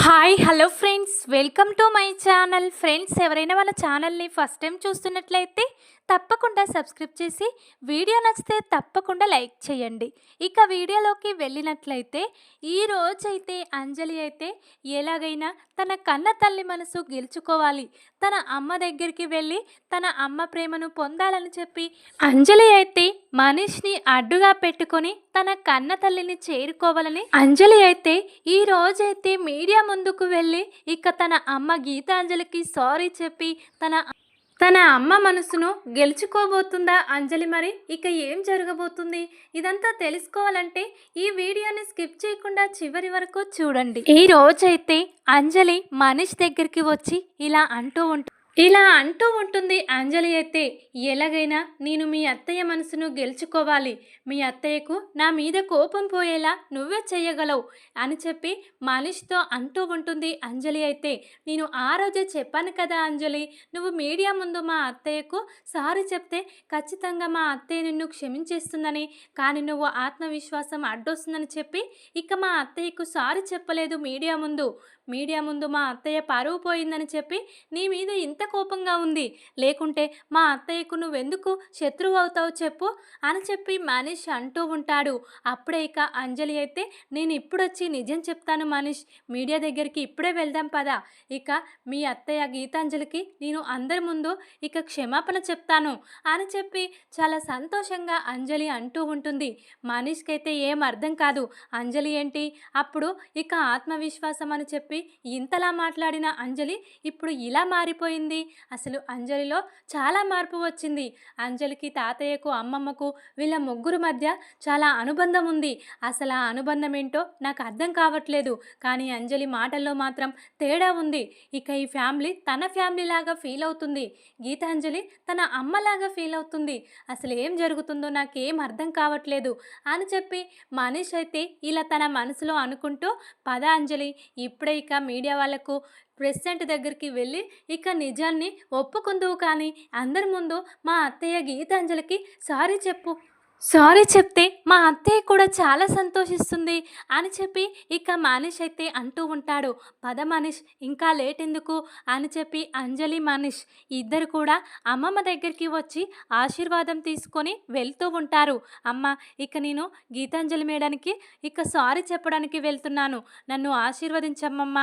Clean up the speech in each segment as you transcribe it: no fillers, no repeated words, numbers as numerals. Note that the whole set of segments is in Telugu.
Hi hello friends, welcome to my channel. Friends, ఎవరైనా మన ఛానల్ని ఫస్ట్ టైం చూస్తున్నట్లయితే తప్పకుండా సబ్స్క్రైబ్ చేసి వీడియో నచ్చితే తప్పకుండా లైక్ చేయండి. ఇక వీడియోలోకి వెళ్ళినట్లయితే ఈ రోజైతే అంజలి అయితే ఎలాగైనా తన కన్న తల్లి మనసు గెలుచుకోవాలి, తన అమ్మ దగ్గరికి వెళ్ళి తన అమ్మ ప్రేమను పొందాలని చెప్పి అంజలి అయితే మనీష్ని అడ్డుగా పెట్టుకొని తన కన్న తల్లిని చేరుకోవాలని అంజలి అయితే ఈ రోజైతే మీడియా ముందుకు వెళ్ళి ఇక తన అమ్మ గీతాంజలికి సారీ చెప్పి తన తన అమ్మ మనసును గెలుచుకోబోతుందా అంజలి? మరి ఇక ఏం జరగబోతుంది? ఇదంతా తెలుసుకోవాలంటే ఈ వీడియోని స్కిప్ చేయకుండా చివరి వరకు చూడండి. ఈ రోజైతే అంజలి మనీష్ దగ్గరికి వచ్చి ఇలా అంటూ ఉంటుంది అంజలి అయితే, ఎలాగైనా నేను మీ అత్తయ్య మనసును గెలుచుకోవాలి, మీ అత్తయ్యకు నా మీద కోపం పోయేలా నువ్వే చెయ్యగలవు అని చెప్పి మనీష్తో అంటూ ఉంటుంది అంజలి అయితే. నేను ఆ రోజే చెప్పాను కదా అంజలి, నువ్వు మీడియా ముందు మా అత్తయ్యకు సారీ చెప్తే ఖచ్చితంగా మా అత్తయ్య నిన్ను క్షమించేస్తుందని, కానీ నువ్వు ఆత్మవిశ్వాసం అడ్డొస్తుందని చెప్పి ఇక మా అత్తయ్యకు సారీ చెప్పలేదు. మీడియా ముందు మా అత్తయ్య పరువు పోయిందని చెప్పి నీ మీద ఇంత కోపంగా ఉంది, లేకుంటే మా అత్తయ్యకు నువ్వెందుకు శత్రువు అవుతావు చెప్పు అని చెప్పి మనీష్ అంటూ ఉంటాడు. అప్పుడే ఇక అంజలి అయితే, నేను ఇప్పుడొచ్చి నిజం చెప్తాను మనీష్, మీడియా దగ్గరికి ఇప్పుడే వెళ్దాం పదా, ఇక మీ అత్తయ్య గీతాంజలికి నేను అందరి ముందు ఇక క్షమాపణ చెప్తాను అని చెప్పి చాలా సంతోషంగా అంజలి అంటూ ఉంటుంది. మనీష్కి అయితే ఏం అర్థం కాదు, అంజలి ఏంటి అప్పుడు ఇక ఆత్మవిశ్వాసం అని చెప్పి ఇంతలా మాట్లాడిన అంజలి ఇప్పుడు ఇలా మారిపోయింది. అసలు అంజలిలో చాలా మార్పు వచ్చింది. అంజలికి తాతయ్యకు అమ్మమ్మకు వీళ్ళ ముగ్గురు మధ్య చాలా అనుబంధం ఉంది. అసలు ఆ అనుబంధం ఏంటో నాకు అర్థం కావట్లేదు, కానీ అంజలి మాటల్లో మాత్రం తేడా ఉంది. ఇక ఈ ఫ్యామిలీ తన ఫ్యామిలీ లాగా ఫీల్ అవుతుంది, గీతాంజలి తన అమ్మలాగా ఫీల్ అవుతుంది. అసలు ఏం జరుగుతుందో నాకేం అర్థం కావట్లేదు అని చెప్పి మనీష్ అయితే ఇలా తన మనసులో అనుకుంటూ, పద అంజలి ఇప్పుడే ఇక మీడియా వాళ్ళకు ప్రెసిడెంట్ దగ్గరికి వెళ్ళి ఇక నిజాన్ని ఒప్పుకుందువు, కానీ అందరి ముందు మా అత్తయ్య గీతాంజలికి సారీ చెప్పు, సారీ చెప్తే మా అత్తయ్య కూడా చాలా సంతోషిస్తుంది అని చెప్పి ఇక మనీష్ అయితే అంటూ ఉంటాడు. పద మనీష్, ఇంకా లేట్ ఎందుకు అని చెప్పి అంజలి మనీష్ ఇద్దరు కూడా అమ్మమ్మ దగ్గరికి వచ్చి ఆశీర్వాదం తీసుకొని వెళ్తూ ఉంటారు. అమ్మ, ఇక నేను గీతాంజలి మేడానికి ఇక సారీ చెప్పడానికి వెళ్తున్నాను, నన్ను ఆశీర్వదించమ్మమ్మ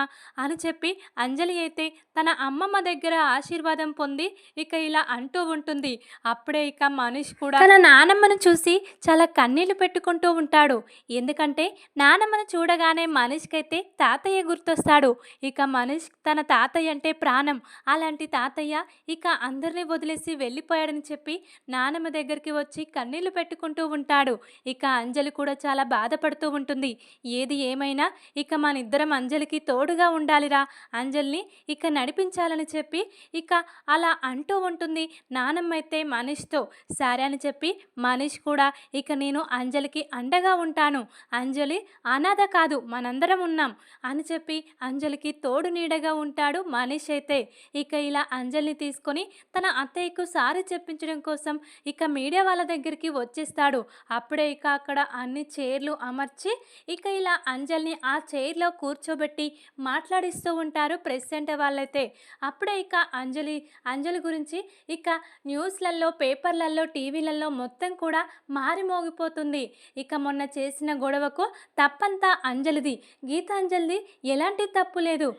అని చెప్పి అంజలి అయితే తన అమ్మమ్మ దగ్గర ఆశీర్వాదం పొంది ఇక ఇలా అంటూ ఉంటుంది. అప్పుడే ఇక మనీష్ కూడా తన నానమ్మను చూసి చాలా కన్నీళ్లు పెట్టుకుంటూ ఉంటాడు. ఎందుకంటే నానమ్మను చూడగానే మనీష్కైతే తాతయ్య గుర్తొస్తాడు. ఇక మనీష్ తన తాతయ్య అంటే ప్రాణం, అలాంటి తాతయ్య ఇక అందరినీ వదిలేసి వెళ్ళిపోయాడని చెప్పి నానమ్మ దగ్గరికి వచ్చి కన్నీళ్లు పెట్టుకుంటూ ఉంటాడు. ఇక అంజలి కూడా చాలా బాధపడుతూ ఉంటుంది. ఏది ఏమైనా ఇక మన ఇద్దరం అంజలికి తోడుగా ఉండాలిరా, అంజలిని ఇక నడిపించాలని చెప్పి ఇక అలా అంటూ ఉంటుంది. నానమ్మ అయితే మనీష్తో సరే అని చెప్పి మనీష్ కూడా ఇక నేను అంజలికి అండగా ఉంటాను, అంజలి అనాథ కాదు, మనందరం ఉన్నాం అని చెప్పి అంజలికి తోడు నీడగా ఉంటాడు మనీష్ అయితే. ఇక ఇలా అంజలిని తీసుకొని తన అత్తయ్యకు సారీ చెప్పించడం కోసం ఇక మీడియా వాళ్ళ దగ్గరికి వచ్చేస్తాడు. అప్పుడే ఇక అక్కడ అన్ని చైర్లు అమర్చి ఇక ఇలా అంజలిని ఆ చైర్లో కూర్చోబెట్టి మాట్లాడిస్తూ ఉంటారు ప్రెసిడెంట్ వాళ్ళైతే. అప్పుడే ఇక అంజలి గురించి ఇక న్యూస్లలో, పేపర్లలో, టీవీలలో మొత్తం కూడా మారిమోగిపోతుంది. ఇక మొన్న చేసిన గొడవకు తప్పంతా అంజలిది, గీతాంజలిది ఎలాంటి తప్పు లేదు.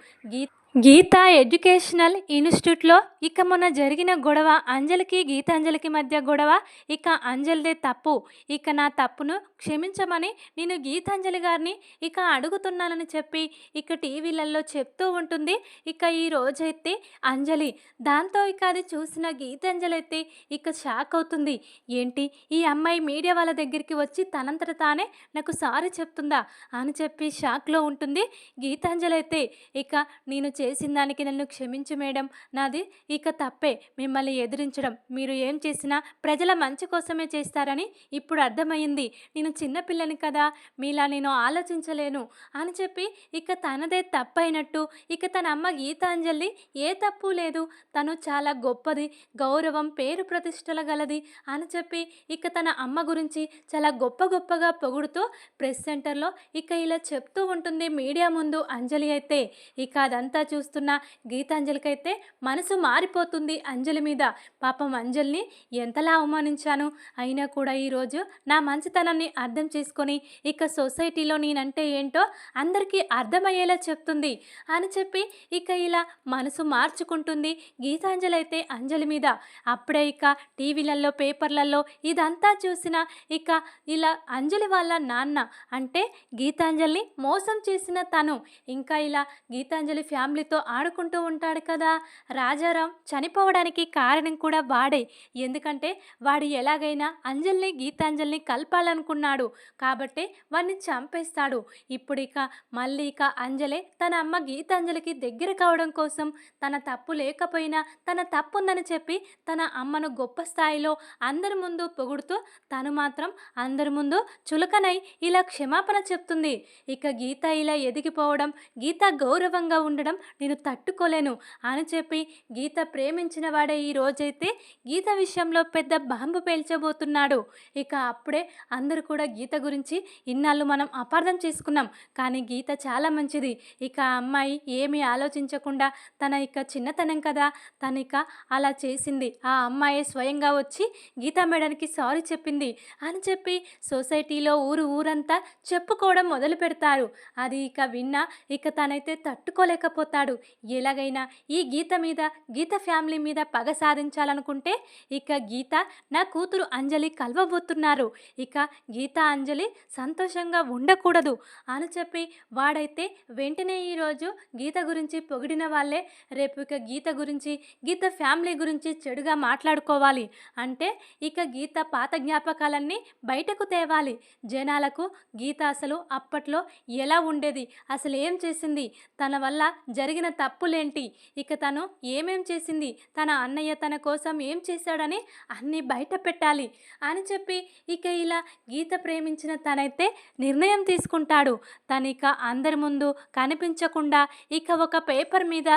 గీతా ఎడ్యుకేషనల్ ఇన్స్టిట్యూట్లో ఇక మొన్న జరిగిన గొడవ, అంజలికి గీతాంజలికి మధ్య గొడవ ఇక అంజలిదే తప్పు, ఇక నా తప్పును క్షమించమని నేను గీతాంజలి గారిని ఇక అడుగుతున్నానని చెప్పి ఇక టీవీలలో చెప్తూ ఉంటుంది. ఇక ఈ రోజైతే అంజలి, దాంతో ఇక అది చూసిన గీతాంజలి అయితే ఇక షాక్ అవుతుంది. ఏంటి ఈ అమ్మాయి మీడియా వాళ్ళ దగ్గరికి వచ్చి తనంతట తానే నాకు సారీ చెప్తుందా అని చెప్పి షాక్లో ఉంటుంది. గీతాంజలి అయితే ఇక నేను చేసిన దానికి నన్ను క్షమించు మేడం. నాది ఇక తప్పే మిమ్మల్ని ఎదిరించడం. మీరు ఏం చేసినా ప్రజల మంచి కోసమే చేస్తారని ఇప్పుడు అర్థమయింది. నేను చిన్న పిల్లని కదా! మీలా నేను ఆలోచించలేను" అని చెప్పి ఇక తనదే తప్పైనట్టు, ఇక తన అమ్మ గీతాంజలి ఏ తప్పు లేదు. తను చాలా గొప్పది, గౌరవం, పేరు ప్రతిష్టల గలది అని చెప్పి ఇక తన అమ్మ గురించి చాలా గొప్పగా పొగుడుతూ ప్రెస్ సెంటర్‌లో ఇక ఇలా చెప్తూ ఉంటుంది మీడియా ముందు అంజలి అయితే. ఇక అదంతా చూస్తున్న గీతాంజలికైతే మనసు మారిపోతుంది అంజలి మీద. పాపం అంజలిని ఎంతలా అవమానించాను, అయినా కూడా ఈరోజు నా మంచితనాన్ని అర్థం చేసుకొని ఇక సొసైటీలో నేనంటే ఏంటో అందరికీ అర్థమయ్యేలా చెప్తుంది అని చెప్పి ఇక ఇలా మనసు మార్చుకుంటుంది గీతాంజలి అయితే అంజలి మీద. అప్పుడే ఇక టీవీలలో, పేపర్లలో ఇదంతా చూసిన ఇక ఇలా అంజలి వాళ్ళ నాన్న అంటే గీతాంజలిని మోసం చేసిన తను ఇంకా ఇలా గీతాంజలి ఫ్యామిలీతో ఆడుకుంటూ ఉంటాడు కదా. రాజారాం చనిపోవడానికి కారణం కూడా వాడే. ఎందుకంటే వాడు ఎలాగైనా అంజలిని గీతాంజలిని కలపాలనుకున్నాడు కాబట్టి వాడిని చంపేస్తాడు. ఇప్పుడు ఇక మళ్ళీ ఇక అంజలి తన అమ్మ గీతాంజలికి దగ్గర కావడం కోసం తన తప్పు లేకపోయినా తన తప్పు ఉందని చెప్పి తన అమ్మను గొప్ప స్థాయిలో అందరి ముందు పొగుడుతూ తను మాత్రం అందరి ముందు చులకనై ఇలా క్షమాపణ చెప్తుంది. ఇక గీత ఇలా ఎదిగిపోవడం, గీత గౌరవంగా ఉండడం నేను తట్టుకోలేను అని చెప్పి గీత ప్రేమించిన వాడే ఈ రోజైతే గీత విషయంలో పెద్ద బాంబు పేల్చబోతున్నాడు. ఇక అప్పుడే అందరూ కూడా గీత గురించి ఇన్నాళ్ళు మనం అపార్థం చేసుకున్నాం, కానీ గీత చాలా మంచిది. ఇక ఆ అమ్మాయి ఏమీ ఆలోచించకుండా తన ఇక చిన్నతనం కదా తనిక అలా చేసింది. ఆ అమ్మాయి స్వయంగా వచ్చి గీత మేడానికి సారీ చెప్పింది అని చెప్పి సొసైటీలో ఊరంతా చెప్పుకోవడం మొదలు పెడతారు. అది ఇక విన్నా ఇక తనైతే తట్టుకోలేకపోతాడు. ఎలాగైనా ఈ గీత మీద, గీత ఫ్యామిలీ మీద పగ సాధించాలనుకుంటే ఇక గీత నా కూతురు అంజలి కలవబోతున్నారు. ఇక గీత అంజలి సంతోషంగా ఉండకూడదు అని చెప్పి వాడైతే వెంటనే ఈరోజు గీత గురించి పొగిడిన వాళ్ళే రేపు ఇక గీత గురించి, గీత ఫ్యామిలీ గురించి చెడుగా మాట్లాడుకోవాలి అంటే ఇక గీత పాత జ్ఞాపకాలన్నీ బయటకు తేవాలి. జనాలకు గీత అసలు అప్పట్లో ఎలా ఉండేది, అసలు ఏం చేసింది, తన వల్ల జరిగిన తప్పులేంటి, ఇక తను ఏమేం చేసింది, తన అన్నయ్య తన కోసం ఏం చేశాడని అన్నీ బయట పెట్టాలి అని చెప్పి ఇక ఇలా గీత ప్రేమించిన తనైతే నిర్ణయం తీసుకుంటాడు. తనిక అందరి ముందు కనిపించకుండా ఇక ఒక పేపర్ మీద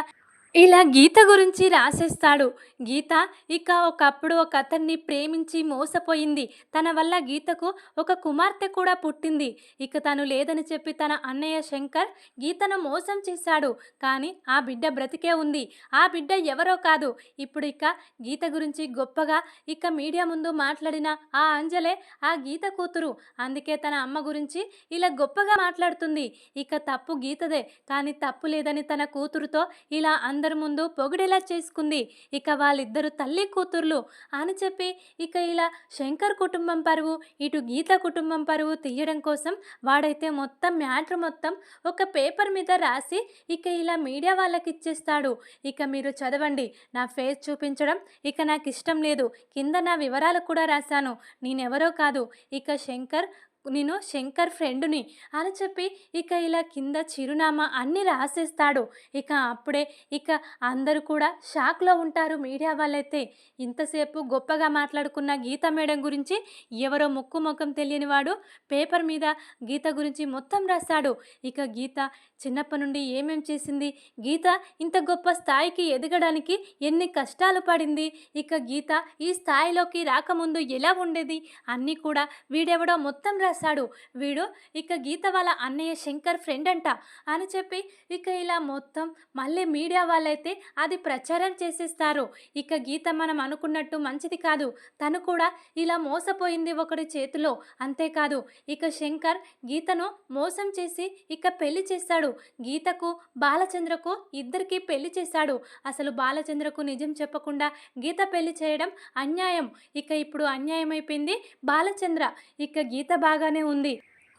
ఇలా గీత గురించి రాసేస్తాడు. గీత ఇక ఒకప్పుడు ఒక అతన్ని ప్రేమించి మోసపోయింది. తన వల్ల గీతకు ఒక కుమార్తె కూడా పుట్టింది. ఇక తను లేదని చెప్పి తన అన్నయ్య శంకర్ గీతను మోసం చేశాడు. కానీ ఆ బిడ్డ బ్రతికే ఉంది. ఆ బిడ్డ ఎవరో కాదు, ఇప్పుడు ఇక గీత గురించి గొప్పగా ఇక మీడియా ముందు మాట్లాడిన ఆ అంజలే ఆ గీత కూతురు. అందుకే తన అమ్మ గురించి ఇలా గొప్పగా మాట్లాడుతుంది. ఇక తప్పు గీతదే, కానీ తప్పు లేదని తన కూతురుతో ఇలా అందరి ముందు పొగిడేలా చేసుకుంది. ఇక వాళ్ళిద్దరు తల్లి కూతుర్లు అని చెప్పి ఇక ఇలా శంకర్ కుటుంబం పరువు, ఇటు గీత కుటుంబం పరువు తీయడం కోసం వాడైతే మొత్తం మ్యాటర్ మొత్తం ఒక పేపర్ మీద రాసి ఇక ఇలా మీడియా వాళ్ళకి ఇచ్చేస్తాడు. ఇక మీరు చదవండి, నా ఫేస్ చూపించడం ఇక నాకు ఇష్టం లేదు, కింద నా వివరాలు కూడా రాశాను, నేనెవరో కాదు, ఇక నేను శంకర్ ఫ్రెండుని అని చెప్పి ఇక ఇలా కింద చిరునామా అన్నీ రాసేస్తాడు. ఇక అప్పుడే ఇక అందరూ కూడా షాక్లో ఉంటారు మీడియా వాళ్ళైతే. ఇంతసేపు గొప్పగా మాట్లాడుకున్న గీత మేడం గురించి ఎవరో ముక్కు ముఖం తెలియని వాడు పేపర్ మీద గీత గురించి మొత్తం రాశాడు. ఇక గీత చిన్నప్పటి నుండి ఏమేం చేసింది, గీత ఇంత గొప్ప స్థాయికి ఎదగడానికి ఎన్ని కష్టాలు పడింది, ఇక గీత ఈ స్థాయిలోకి రాకముందు ఎలా ఉండేది అన్నీ కూడా వీడెవడో మొత్తం రాశాడు. వీడు ఇక గీత వాళ్ళ అన్నయ్య శంకర్ ఫ్రెండ్ అంట అని చెప్పి ఇక ఇలా మొత్తం మళ్ళీ మీడియా వాళ్ళైతే అది ప్రచారం చేసేస్తారు. ఇక గీత మనం అనుకున్నట్టు మంచిది కాదు, తను కూడా ఇలా మోసపోయింది ఒకరి చేతిలో. అంతేకాదు ఇక శంకర్ గీతను మోసం చేసి ఇక పెళ్లి చేశాడు. గీతకు బాలచంద్రకు ఇద్దరికి పెళ్లి చేశాడు. అసలు బాలచంద్రకు నిజం చెప్పకుండా గీత పెళ్లి చేయడం అన్యాయం. ఇక ఇప్పుడు అన్యాయం అయిపోయింది బాలచంద్ర. ఇక గీత బాగానే ఉంది,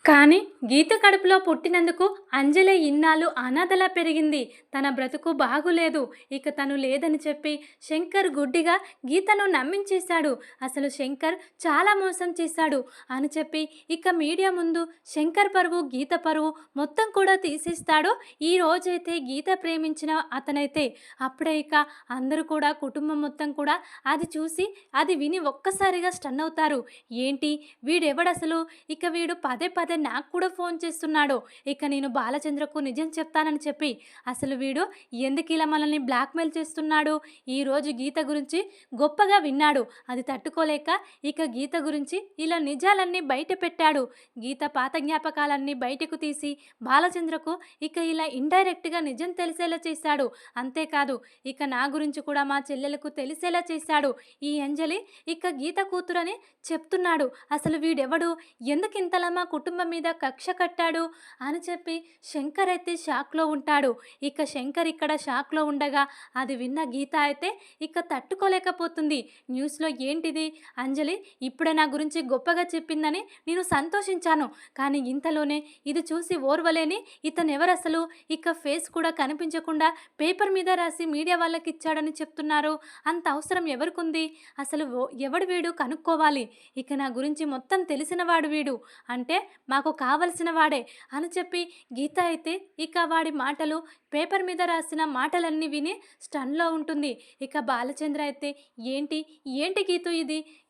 కానీ గీత కడుపులో పుట్టినందుకు అంజలి ఇన్నాళ్ళు అనాథలా పెరిగింది. తన బ్రతుకు బాగులేదు, ఇక తను లేదని చెప్పి శంకర్ గుడ్డిగా గీతను నమ్మించేశాడు. అసలు శంకర్ చాలా మోసం చేశాడు అని చెప్పి ఇక మీడియా ముందు శంకర్ పరువు, గీత పరువు మొత్తం కూడా తీసేస్తాడు. ఈ రోజైతే గీత ప్రేమించిన అతనైతే అప్పుడే ఇక అందరూ కూడా కుటుంబం మొత్తం కూడా అది చూసి అది విని ఒక్కసారిగా స్టన్ అవుతారు. ఏంటి వీడెవడసలు, ఇక వీడు పదే పదే నాకు కూడా ఫోన్ చేస్తున్నాడు, ఇక నేను బాలచంద్రకు నిజం చెప్తానని చెప్పి అసలు వీడు ఎందుకు ఇలా మనల్ని బ్లాక్మెయిల్ చేస్తున్నాడు. ఈరోజు గీత గురించి గొప్పగా విన్నాడు, అది తట్టుకోలేక ఇక గీత గురించి ఇలా నిజాలన్నీ బయట పెట్టాడు. గీత పాత జ్ఞాపకాలన్నీ బయటకు తీసి బాలచంద్రకు ఇక ఇలా ఇండైరెక్ట్గా నిజం తెలిసేలా చేశాడు. అంతేకాదు ఇక నా గురించి కూడా మా చెల్లెలకు తెలిసేలా చేశాడు. ఈ అంజలి ఇక గీత కూతురని చెప్తున్నాడు. అసలు వీడెవడు, ఎందుకు ఇంతలా మా కుటుంబం మీద కక్ష కట్టాడు అని చెప్పి శంకర్ అయితే షాక్లో ఉంటాడు. ఇక శంకర్ ఇక్కడ షాక్లో ఉండగా అది విన్న గీత అయితే ఇక తట్టుకోలేకపోతుంది. న్యూస్లో ఏంటిది, అంజలి ఇప్పుడే నా గురించి గొప్పగా చెప్పిందని నేను సంతోషించాను, కానీ ఇంతలోనే ఇది చూసి ఓర్వలేని ఇతను ఎవరసలు, ఇక ఫేస్ కూడా కనిపించకుండా పేపర్ మీద రాసి మీడియా వాళ్ళకి ఇచ్చాడని చెప్తున్నారు. అంత అవసరం ఎవరికుంది, అసలు ఎవడు వీడు కనుక్కోవాలి, ఇక నా గురించి మొత్తం తెలిసినవాడు వీడు అంటే మాకు కావలసిన వాడే అని చెప్పి గీత అయితే ఇక వాడి మాటలు, పేపర్ మీద రాసిన మాటలన్నీ విని స్టన్లో ఉంటుంది. ఇక బాలచంద్ర అయితే ఏంటి ఏంటి గీతు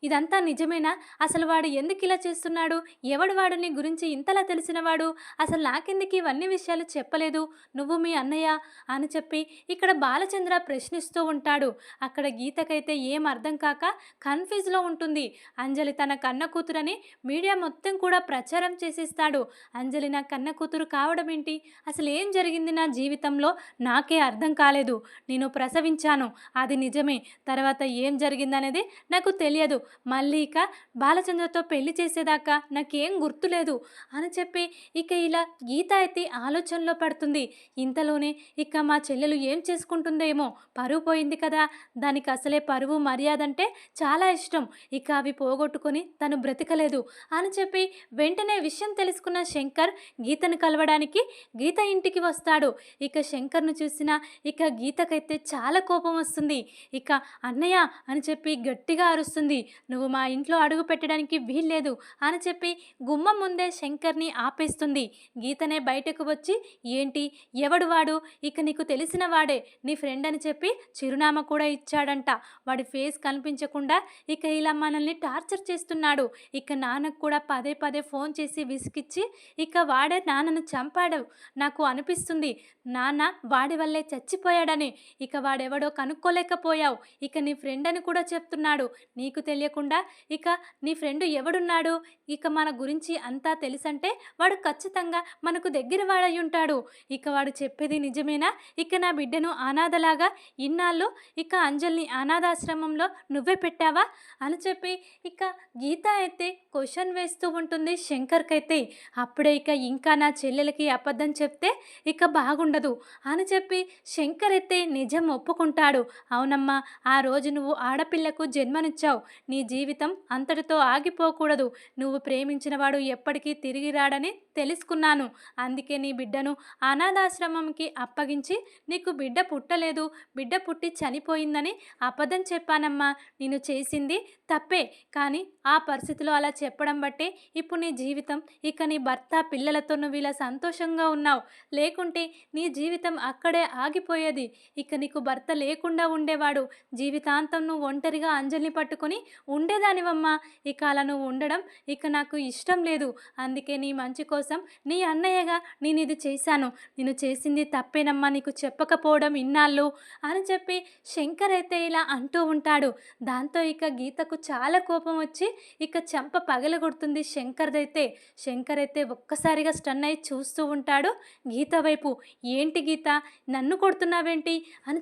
ఇదంతా నిజమేనా, అసలు వాడు ఎందుకు ఇలా చేస్తున్నాడు, ఎవడు వాడు నీ గురించి ఇంతలా తెలిసినవాడు, అసలు నాకెందుకు ఇవన్నీ విషయాలు చెప్పలేదు నువ్వు మీ అన్నయ్య అని చెప్పి ఇక్కడ బాలచంద్ర ప్రశ్నిస్తూ ఉంటాడు. అక్కడ గీతకైతే ఏం అర్థం కాక కన్ఫ్యూజ్లో ఉంటుంది. అంజలి తన కన్న కూతురని మీడియా మొత్తం కూడా ప్రచారం చేసేస్తాడు. అంజలి నా కన్న కూతురు కావడం ఏంటి, అసలు ఏం జరిగింది నా జీవితంలో నాకే అర్థం కాలేదు, నేను ప్రసవించాను అది నిజమే, తర్వాత ఏం జరిగిందనేది నాకు తెలియదు, మళ్ళీ ఇక బాలచంద్రతో పెళ్లి చేసేదాకా నాకేం గుర్తులేదు అని చెప్పి ఇక ఇలా గీత అయితే ఆలోచనలో పడుతుంది. ఇంతలోనే ఇక మా చెల్లెలు ఏం చేసుకుంటుందేమో, పరువు పోయింది కదా, దానికి అసలే పరువు మర్యాద అంటే చాలా ఇష్టం, ఇక అవి పోగొట్టుకొని తను బ్రతకలేదు అని చెప్పి వెంటనే విషయం తెలుసుకున్న శంకర్ గీతను కలవడానికి గీత ఇంటికి వస్తాడు. ఇక శంకర్ను చూసిన ఇక గీతకైతే చాలా కోపం వస్తుంది. ఇక అన్నయ్య అని చెప్పి గట్టిగా అరుస్తుంది. నువ్వు మా ఇంట్లో అడుగు పెట్టడానికి వీల్లేదు అని చెప్పి గుమ్మం ముందే శంకర్ని ఆపేస్తుంది. గీతనే బయటకు వచ్చి ఏంటి ఎవడు వాడు, ఇక నీకు తెలిసిన వాడే నీ ఫ్రెండ్ అని చెప్పి చిరునామా కూడా ఇచ్చాడంట, వాడి ఫేస్ కనిపించకుండా ఇక ఇలా మనల్ని టార్చర్ చేస్తున్నాడు, ఇక నాన్నకు కూడా పదే పదే ఫోన్ చేసి విసిగిచ్చి ఇక వాడే నాన్నను చంపాడు, నాకు అనిపిస్తుంది నాన్న వాడి వల్లే చచ్చిపోయాడని, ఇక వాడెవడో కనుక్కోలేకపోయావు, ఇక నీ ఫ్రెండ్ అని కూడా చెప్తున్నాడు, నీకు తెలియకుండా ఇక నీ ఫ్రెండ్ ఎవడున్నాడు, ఇక మన గురించి అంతా తెలుసంటే వాడు ఖచ్చితంగా మనకు దగ్గర వాడై ఉంటాడు, ఇక వాడు చెప్పేది నిజమేనా, ఇక నా బిడ్డను అనాథలాగా ఇన్నాళ్ళు ఇక అంజలిని అనాథాశ్రమంలో నువ్వే పెట్టావా అని చెప్పి ఇక గీత అయితే క్వశ్చన్ వేస్తూ ఉంటుంది శంకర్కైతే. అప్పుడే ఇక ఇంకా నా చెల్లెలకి అబద్ధం చెప్తే ఇక బాగుండదు అని చెప్పి శంకర్ అయితే నిజం ఒప్పుకుంటాడు. అవునమ్మా, ఆ రోజు నువ్వు ఆడపిల్లకు జన్మనిచ్చావు, నీ జీవితం అంతటితో ఆగిపోకూడదు, నువ్వు ప్రేమించిన వాడు ఎప్పటికీ తిరిగి రాడని తెలుసుకున్నాను, అందుకే నీ బిడ్డను అనాథాశ్రమంకి అప్పగించి నీకు బిడ్డ పుట్టలేదు, బిడ్డ పుట్టి చనిపోయిందని అబద్ధం చెప్పానమ్మా, నేను చేసింది తప్పే, కానీ ఆ పరిస్థితిలో అలా చెప్పడం బట్టే ఇప్పుడు నీ జీవితం, ఇక నీ భర్త పిల్లలతో నువ్వు ఇలా సంతోషంగా ఉన్నావు, లేకుంటే నీ జీవితం అక్కడే ఆగిపోయేది, ఇక నీకు భర్త లేకుండా ఉండేవాడు, జీవితాంతం నువ్వు ఒంటరిగా అంజలిని పట్టుకొని ఉండేదానివమ్మా, ఇక అలా నువ్వు ఉండడం ఇక నాకు ఇష్టం లేదు, అందుకే నీ మంచి కోసం నీ అన్నయ్యగా నేను ఇది చేశాను, నేను చేసింది తప్పేనమ్మా, నీకు చెప్పకపోవడం ఇన్నాళ్ళు అని చెప్పి శంకర్ అయితే ఇలా అంటూ ఉంటాడు. దాంతో ఇక గీతకు చాలా కోపం వచ్చి ఇక చెంప పగలగొడుతుంది శంకర్దైతే. శంకర్ అయితే ఒక్కసారిగా స్టన్ అయి చూస్తూ ఉంటాడు గీత వైపు. ఏంటి గీత, నన్ను కొడుతున్నావేంటి అని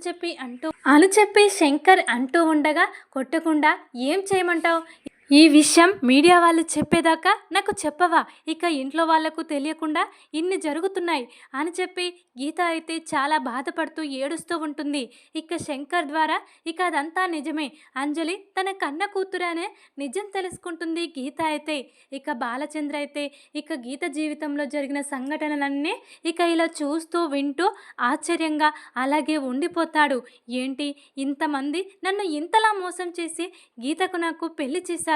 చెప్పి శంకర్ అంటూ ఉండగా, కొట్టకుండా ఏం చేయమంటావు, ఈ విషయం మీడియా వాళ్ళు చెప్పేదాకా నాకు చెప్పవా? ఇక ఇంట్లో వాళ్ళకు తెలియకుండా ఇన్ని జరుగుతున్నాయి అని చెప్పి గీత అయితే చాలా బాధపడుతూ ఏడుస్తూ ఉంటుంది. ఇక శంకర్ ద్వారా ఇక అదంతా నిజమే. అంజలి తన కన్న కూతురు అనే నిజం తెలుసుకుంటుంది గీత అయితే. ఇక బాలచంద్ర అయితే ఇక గీత జీవితంలో జరిగిన సంఘటనలన్నీ ఇక ఇలా చూస్తూ వింటూ ఆశ్చర్యంగా అలాగే ఉండిపోతాడు. ఏంటి ఇంతమంది నన్ను ఇంతలా మోసం చేసి గీతకు నాకు పెళ్లి చేశారు.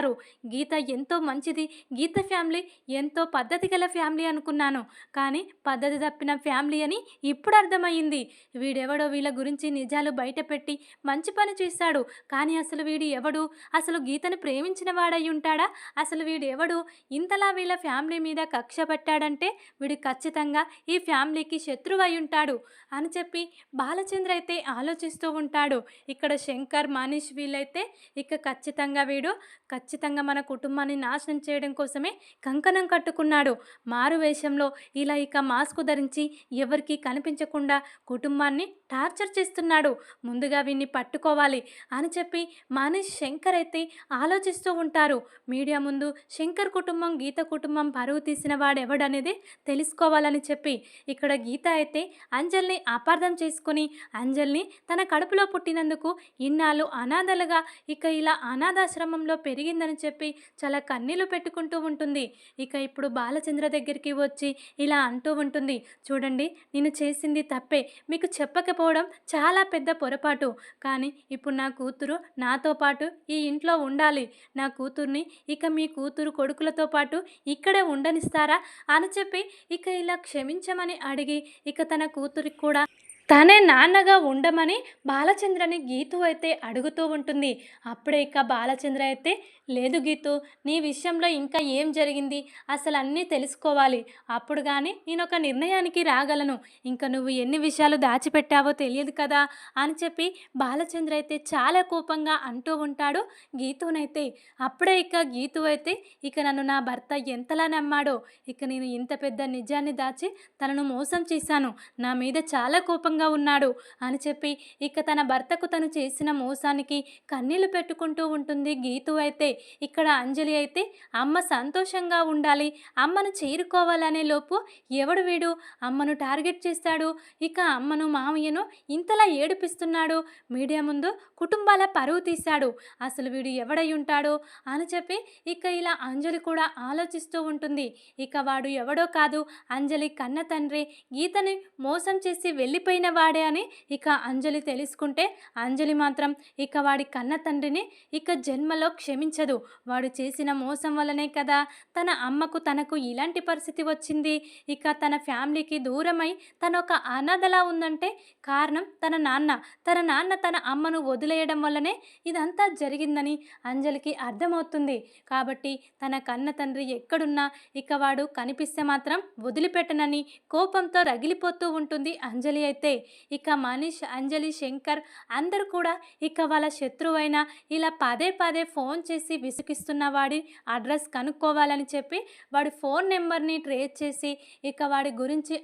గీత ఎంతో మంచిది, గీత ఫ్యామిలీ ఎంతో పద్ధతి గల ఫ్యామిలీ అనుకున్నాను. కానీ పద్ధతి తప్పిన ఫ్యామిలీ అని ఇప్పుడు అర్థమయ్యింది. వీడెవడో వీళ్ళ గురించి నిజాలు బయటపెట్టి మంచి పని చేశాడు. కానీ అసలు వీడు ఎవడు? అసలు గీతను ప్రేమించిన వాడై ఉంటాడా? అసలు వీడు ఎవడు? ఇంతలా వీళ్ళ ఫ్యామిలీ మీద కక్ష పెట్టాడంటే వీడు ఖచ్చితంగా ఈ ఫ్యామిలీకి శత్రువు అయి ఉంటాడు అని చెప్పి బాలచంద్ర అయితే ఆలోచిస్తూ ఉంటాడు. ఇక్కడ శంకర్, మనీష్ వీళ్ళైతే ఇక ఖచ్చితంగా మన కుటుంబాన్ని నాశనం చేయడం కోసమే కంకణం కట్టుకున్నాడు. మారు వేషంలో ఇలా ఇక మాస్క్ ధరించి ఎవరికీ కనిపించకుండా కుటుంబాన్ని టార్చర్ చేస్తున్నాడు. ముందుగా వీన్ని పట్టుకోవాలి అని చెప్పి మనీష్, శంకర్ అయితే ఆలోచిస్తూ ఉంటారు. మీడియా ముందు శంకర్ కుటుంబం, గీత కుటుంబం పరువు తీసిన వాడెవడనేది తెలుసుకోవాలని చెప్పి ఇక్కడ గీత అయితే అంజల్ని అపార్థం చేసుకుని అంజల్ని తన కడుపులో పుట్టినందుకు ఇన్నాళ్ళు అనాథలుగా ఇక ఇలా అనాథాశ్రమంలో పెరిగిందని చెప్పి చాలా కన్నీళ్లు పెట్టుకుంటూ ఉంటుంది. ఇక ఇప్పుడు బాలచంద్ర దగ్గరికి వచ్చి ఇలా అంటూ ఉంటుంది, చూడండి నేను చేసింది తప్పే, మీకు చెప్పకపోవడం చాలా పెద్ద పొరపాటు. కానీ ఇప్పుడు నా కూతురు నాతో పాటు ఈ ఇంట్లో ఉండాలి. నా కూతుర్ని ఇక మీ కూతురు కొడుకులతో పాటు ఇక్కడే ఉండనిస్తారా అని చెప్పి ఇక ఇలా క్షమించమని అడిగి ఇక తన కూతురికి కూడా తనే నాన్నగా ఉండమని బాలచంద్రని గీతు అయితే అడుగుతూ ఉంటుంది. అప్పుడే ఇక బాలచంద్ర అయితే, లేదు గీతు, నీ విషయంలో ఇంకా ఏం జరిగింది అసలు అన్నీ తెలుసుకోవాలి. అప్పుడు కానీ నేను ఒక నిర్ణయానికి రాగలను. ఇంకా నువ్వు ఎన్ని విషయాలు దాచిపెట్టావో తెలియదు కదా అని చెప్పి బాలచంద్ర అయితే చాలా కోపంగా అంటూ ఉంటాడు గీతునైతే. అప్పుడే ఇక గీతు అయితే ఇక నన్ను నా భర్త ఎంతలా నమ్మాడో, ఇక నేను ఇంత పెద్ద నిజాన్ని దాచి తనను మోసం చేశాను, నా మీద చాలా కోపంగా ఉన్నాడు అని చెప్పి ఇక తన భర్తకు తను చేసిన మోసానికి కన్నీళ్లు పెట్టుకుంటూ ఉంటుంది గీతు అయితే. ఇక్కడ అంజలి అయితే అమ్మ సంతోషంగా ఉండాలి, అమ్మను చేరుకోవాలనే లోపు ఎవడు వీడు అమ్మను టార్గెట్ చేస్తాడు, ఇక అమ్మను మామయ్యను ఇంతలా ఏడిపిస్తున్నాడు, మీడియా ముందు కుటుంబాల పరువు తీశాడు, అసలు వీడు ఎవడై ఉంటాడో అని చెప్పి ఇక ఇలా అంజలి కూడా ఆలోచిస్తూ ఉంటుంది. ఇక వాడు ఎవడో కాదు, అంజలి కన్న తండ్రి గీతని మోసం చేసి వెళ్ళిపోయిన వాడే అని ఇక అంజలి తెలుసుకుంటే అంజలి మాత్రం ఇక వాడి కన్న తండ్రిని ఇక జన్మలో క్షమించదు. వాడు చేసిన మోసం వల్లనే కదా తన అమ్మకు తనకు ఇలాంటి పరిస్థితి వచ్చింది. ఇక తన ఫ్యామిలీకి దూరమై తన ఒక అనాథలా ఉందంటే కారణం తన నాన్న తన అమ్మను వదిలేయడం వల్లనే ఇదంతా జరిగిందని అంజలికి అర్థమవుతుంది. కాబట్టి తన కన్న తండ్రి ఎక్కడున్నా ఇక వాడు కనిపిస్తే మాత్రం వదిలిపెట్టనని కోపంతో రగిలిపోతూ ఉంటుంది అంజలి అయితే. ఇక మనీష్, అంజలి, శంకర్ అందరూ కూడా ఇక వాళ్ళ శత్రువైన ఇలా పదే ఫోన్ చేసి విసిగిస్తున్న వాడి అడ్రస్ కనుక్కోవాలని చెప్పి వాడి ఫోన్ నెంబర్ని ట్రేస్ చేసి ఇక వాడి గురించి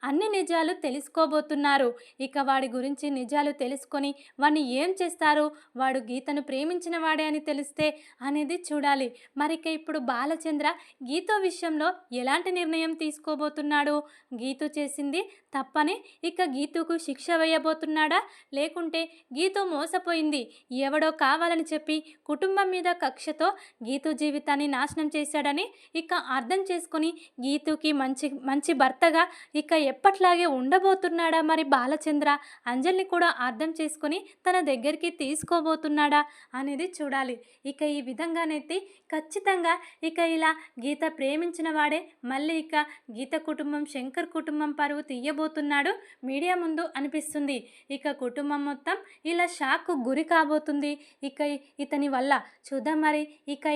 అన్ని నిజాలు తెలుసుకోబోతున్నారు. ఇక వాడి గురించి నిజాలు తెలుసుకొని వాడిని ఏం చేస్తారు, వాడు గీతను ప్రేమించిన వాడే అని తెలిస్తే అనేది చూడాలి. మరిక ఇప్పుడు బాలచంద్ర గీత విషయంలో ఎలాంటి నిర్ణయం తీసుకోబోతున్నాడు? గీతు చేసింది తప్పని ఇక గీతుకు శిక్ష వేయబోతున్నాడా, లేకుంటే గీతు మోసపోయింది, ఎవడో కావాలని చెప్పి కుటుంబం మీద కక్షతో గీతు జీవితాన్ని నాశనం చేశాడని ఇక అర్థం చేసుకొని గీతుకి మంచి భర్తగా ఇక ఎప్పట్లాగే ఉండబోతున్నాడా? మరి బాలచంద్ర అంజలిని కూడా అర్థం చేసుకొని తన దగ్గరికి తీసుకోబోతున్నాడా అనేది చూడాలి. ఇక ఈ విధంగానైతే ఖచ్చితంగా ఇక ఇలా గీత ప్రేమించిన వాడే మళ్ళీ ఇక గీత కుటుంబం, శంకర్ కుటుంబం పరువు తీయబోతున్నాడు మీడియా ముందు అనిపిస్తుంది. ఇక కుటుంబం మొత్తం ఇలా షాక్కు గురి కాబోతుంది ఇక ఇతని వల్ల. చూద్దాం మరి ఇక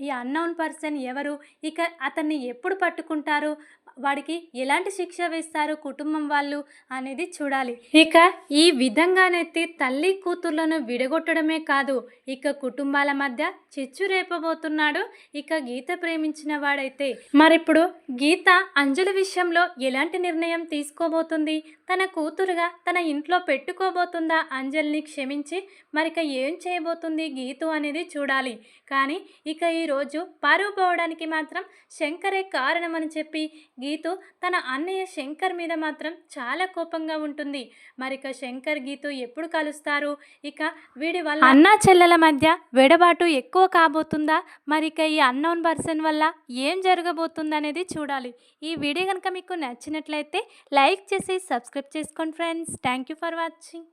ఈ అన్నోన్ పర్సన్ ఎవరు, ఇక అతన్ని ఎప్పుడు పట్టుకుంటారు, వాడికి ఎలాంటి శిక్ష వేస్తారు కుటుంబం వాళ్ళు అనేది చూడాలి. ఇక ఈ విధంగానైతే తల్లి కూతుర్లను విడగొట్టడమే కాదు, ఇక కుటుంబాల మధ్య చిచ్చు రేపబోతున్నాడు ఇక గీత ప్రేమించిన వాడైతే. మరిప్పుడు గీత అంజలి విషయంలో ఎలాంటి నిర్ణయం తీసుకోబోతుంది? తన కూతురుగా తన ఇంట్లో పెట్టుకోబోతుందా అంజలిని క్షమించి? మరిక ఏం చేయబోతుంది గీతు అనేది చూడాలి. కానీ ఇక ఈరోజు పరువు పోవడానికి మాత్రం శంకరే కారణమని చెప్పి గీతు తన అన్నయ్య శంకర్ మీద మాత్రం చాలా కోపంగా ఉంటుంది. మరిక శంకర్ గీతు ఎప్పుడు కలుస్తారు? ఇక వీడి వల్ల అన్నా చెల్లెల మధ్య వెడబాటు ఎక్కువ కాబోతుందా? మరిక ఈ అన్నోన్ పర్సన్ వల్ల ఏం జరగబోతుంది అనేది చూడాలి. ఈ వీడియో కనుక మీకు నచ్చినట్లయితే లైక్ చేసి సబ్స్క్రైబ్ చేసుకోండి friends. Thank you for watching.